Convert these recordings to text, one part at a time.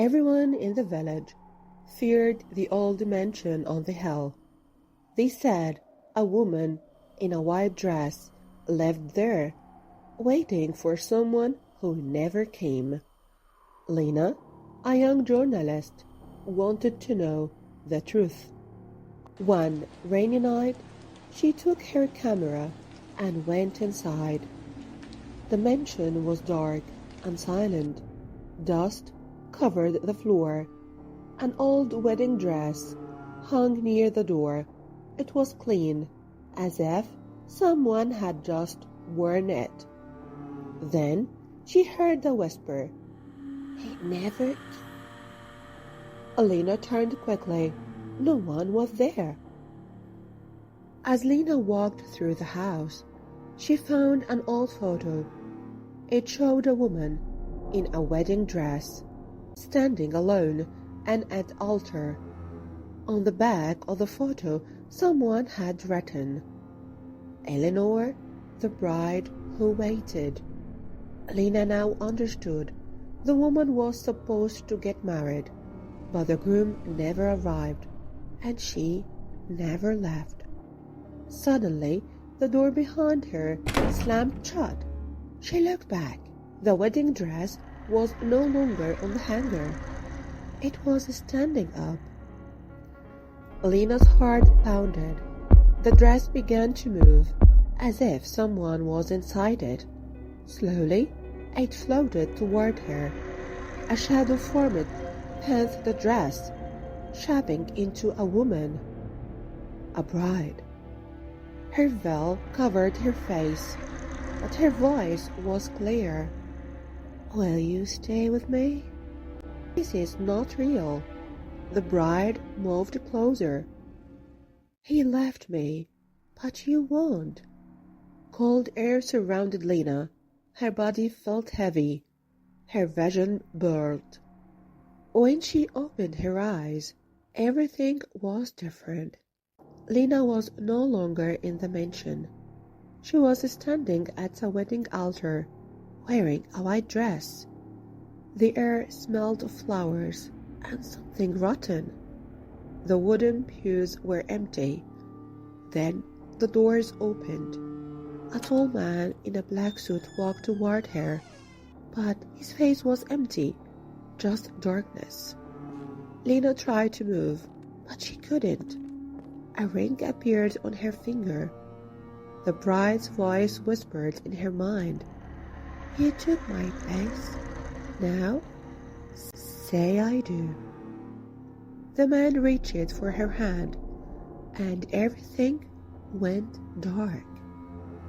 Everyone in the village feared the old mansion on the hill. They said a woman in a white dress lived there, waiting for someone who never came. Lena, a young journalist, wanted to know the truth. One rainy night, she took her camera and went inside. The mansion was dark and silent. Dust covered the floor. An old wedding dress hung near the door. It was clean, as if someone had just worn it. Then she heard a whisper, "He never..." Lena turned quickly. No one was there. As Lena walked through the house, she found an old photo. It showed a woman in a wedding dress, standing alone and at the altar. On the back of the photo, someone had written, "Eleanor, the bride who waited." Lena now understood. The woman was supposed to get married, but the groom never arrived, and she never left. Suddenly, the door behind her slammed shut. She looked back. The wedding dress was no longer on the hanger. It was standing up. Lena's heart pounded. The dress began to move, as if someone was inside it. Slowly, it floated toward her. A shadow formed beneath the dress, shaping into a woman, a bride. Her veil covered her face, but her voice was clear. "Will you stay with me? This is not real." The bride moved closer. "He left me, but you won't." Cold air surrounded Lena. Her body felt heavy. Her vision blurred. When she opened her eyes, everything was different. Lena was no longer in the mansion. She was standing at a wedding altar, wearing a white dress. The air smelled of flowers and something rotten. The wooden pews were empty. Then the doors opened. A tall man in a black suit walked toward her, but his face was empty, just darkness. Lena tried to move, but she couldn't. A ring appeared on her finger. The bride's voice whispered in her mind, "You took my place. Now, say I do." The man reached for her hand, and everything went dark.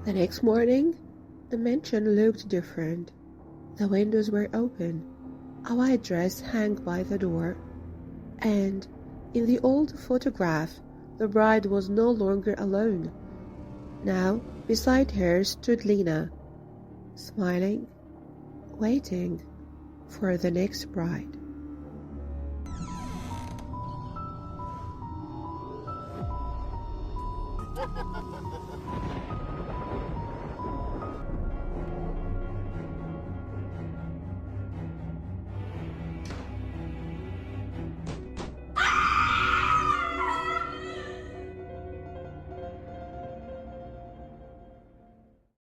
The next morning, the mansion looked different. The windows were open. A white dress hung by the door, and in the old photograph, the bride was no longer alone. Now, beside her stood Lena, smiling, waiting for the next bride.